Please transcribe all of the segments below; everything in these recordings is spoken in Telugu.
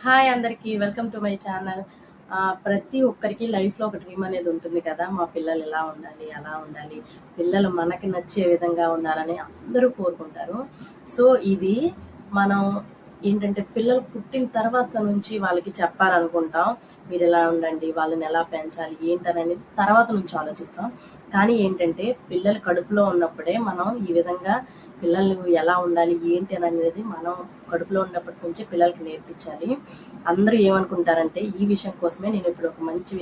హాయ్ అందరికీ వెల్కమ్ టు మై ఛానల్. ప్రతి ఒక్కరికి లైఫ్లో ఒక డ్రీమ్ అనేది ఉంటుంది కదా. మా పిల్లలు ఎలా ఉండాలి, అలా ఉండాలి, పిల్లలు మనకి నచ్చే విధంగా ఉండాలని అందరూ కోరుకుంటారు. సో ఇది మనం ఏంటంటే పిల్లలు పుట్టిన తర్వాత నుంచి వాళ్ళకి చెప్పాలనుకుంటాం. మీరు ఎలా ఉండండి, వాళ్ళని ఎలా పెంచాలి ఏంటనేది తర్వాత నుంచి ఆలోచిస్తాం. కానీ ఏంటంటే పిల్లలు కడుపులో ఉన్నప్పుడే మనం ఈ విధంగా పిల్లలు ఎలా ఉండాలి ఏంటి అనేది మనం కడుపులో ఉన్నప్పటి నుంచి పిల్లలకి నేర్పించాలి. అందరూ ఏమనుకుంటారంటే ఈ విషయం కోసమే నేను ఇప్పుడు ఒక మంచి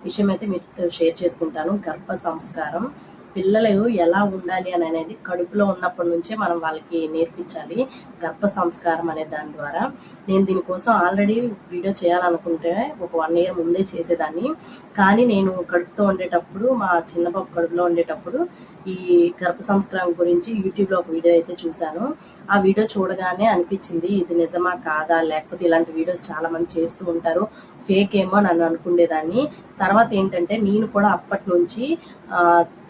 విషయం అయితే మీతో షేర్ చేసుకుంటాను. గర్భ సంస్కారం పిల్లలు ఎలా ఉండాలి అని అనేది కడుపులో ఉన్నప్పటి నుంచే మనం వాళ్ళకి నేర్పించాలి. గర్భ సంస్కారం అనే దాని ద్వారా నేను దీనికోసం ఆల్రెడీ వీడియో చేయాలనుకుంటే ఒక 1 year ముందే చేసేదాన్ని. కానీ నేను కడుపుతో ఉండేటప్పుడు మా చిన్న పాప కడుపులో ఉండేటప్పుడు ఈ గర్భ సంస్కారం గురించి యూట్యూబ్లో ఒక వీడియో అయితే చూశాను. ఆ వీడియో చూడగానే అనిపించింది ఇది నిజమా కాదా, లేకపోతే ఇలాంటి వీడియోస్ చాలా మంది చేస్తూ ఉంటారు, ఫేక్ ఏమో నన్ను అనుకునేదాన్ని. తర్వాత ఏంటంటే నేను కూడా అప్పటి నుంచి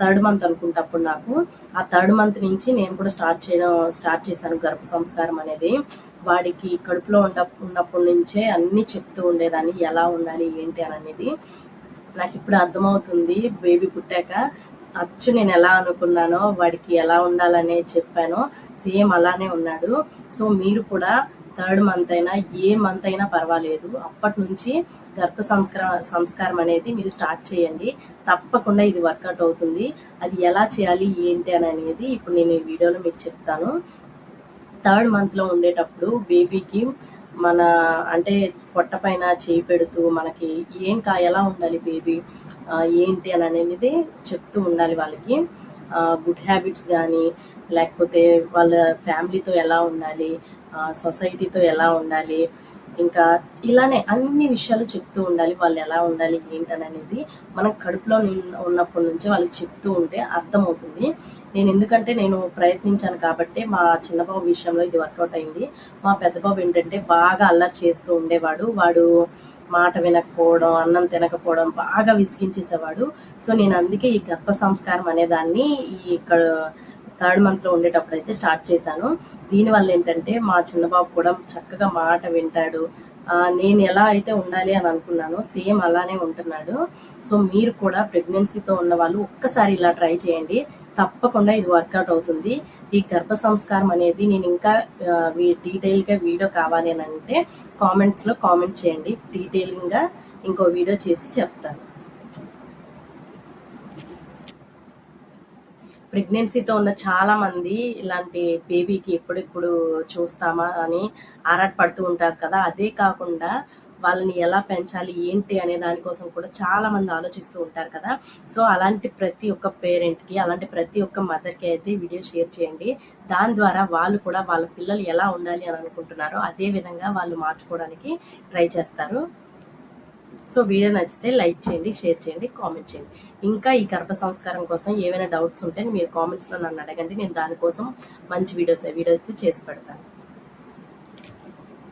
3rd month అనుకుంటా అప్పుడు నాకు ఆ 3rd month నుంచి నేను కూడా స్టార్ట్ చేశాను గర్భ సంస్కారం అనేది. వాడికి కడుపులో ఉన్నప్పటి నుంచే అన్నీ చెప్తూ ఉండేదాన్ని ఎలా ఉండాలి ఏంటి అనేది. నాకు ఇప్పుడు అర్థమవుతుంది. బేబీ పుట్టాక అచ్చు నేను ఎలా అనుకున్నానో వాడికి ఎలా ఉండాలనే చెప్పానో సేమ్ అలానే ఉన్నాడు. సో మీరు కూడా 3rd month అయినా ఏ మంత్ అయినా పర్వాలేదు, అప్పటి నుంచి గర్భ సంస్కారం అనేది మీరు స్టార్ట్ చేయండి. తప్పకుండా ఇది వర్కౌట్ అవుతుంది. అది ఎలా చేయాలి ఏంటి అనేది ఇప్పుడు నేను ఈ వీడియోలో మీకు చెప్తాను. 3rd monthలో ఉండేటప్పుడు బేబీకి మన అంటే పొట్ట పైన చేయి పెడుతూ మనకి ఎలా ఉండాలి బేబీ ఏంటి అని అనేది చెప్తూ ఉండాలి వాళ్ళకి. గుడ్ హ్యాబిట్స్ కానీ లేకపోతే వాళ్ళ ఫ్యామిలీతో ఎలా ఉండాలి, సొసైటీతో ఎలా ఉండాలి, ఇంకా ఇలానే అన్ని విషయాలు చెప్తూ ఉండాలి. వాళ్ళు ఎలా ఉండాలి ఏంటనేది మనం కడుపులో ఉన్నప్పటి నుంచి వాళ్ళకి చెప్తూ ఉంటే అర్థమవుతుంది. ఎందుకంటే నేను ప్రయత్నించాను కాబట్టి మా చిన్న బాబు విషయంలో ఇది వర్కౌట్ అయింది. మా పెద్ద బాబు ఏంటంటే బాగా అల్లరి చేస్తూ ఉండేవాడు. వాడు మాట వినకపోవడం, అన్నం తినకపోవడం బాగా విసిగించేసేవాడు. సో నేను అందుకే ఈ గర్భ సంస్కారం అనే దాన్ని ఇక్కడ 3rd monthలో ఉండేటప్పుడు అయితే స్టార్ట్ చేశాను. దీనివల్ల ఏంటంటే మా చిన్నబాబు కూడా చక్కగా మాట వింటాడు. నేను ఎలా అయితే ఉండాలి అని అనుకున్నానో సేమ్ అలానే ఉంటున్నాడు. సో మీరు కూడా ప్రెగ్నెన్సీతో ఉన్న వాళ్ళు ఒక్కసారి ఇలా ట్రై చేయండి. తప్పకుండా ఇది వర్కౌట్ అవుతుంది. ఈ గర్భ సంస్కారం అనేది నేను ఇంకా డీటెయిల్గా వీడియో కావాలి అని అంటే కామెంట్స్లో కామెంట్ చేయండి. డీటెయిల్గా ఇంకో వీడియో చేసి చెప్తాను. ప్రెగ్నెన్సీతో ఉన్న చాలా మంది ఇలాంటి బేబీకి ఎప్పుడెప్పుడు చూస్తామా అని ఆరాటపడుతూ ఉంటారు కదా. అదే కాకుండా వాళ్ళని ఎలా పెంచాలి ఏంటి అనే దానికోసం కూడా చాలా మంది ఆలోచిస్తూ ఉంటారు కదా. సో అలాంటి ప్రతి ఒక్క పేరెంట్కి, అలాంటి ప్రతి ఒక్క మదర్కి అయితే వీడియో షేర్ చేయండి. దాని ద్వారా వాళ్ళు కూడా వాళ్ళ పిల్లలు ఎలా ఉండాలి అని అనుకుంటున్నారో అదే విధంగా వాళ్ళు మార్చుకోవడానికి ట్రై చేస్తారు. సో వీడియో నచ్చితే లైక్ చేయండి, షేర్ చేయండి, కామెంట్ చేయండి. ఇంకా ఈ గర్భ సంస్కారం కోసం ఏమైనా డౌట్స్ ఉంటే మీరు కామెంట్స్లో నన్ను అడగండి. నేను దానికోసం మంచి వీడియో అయితే చేసి పెడతాను.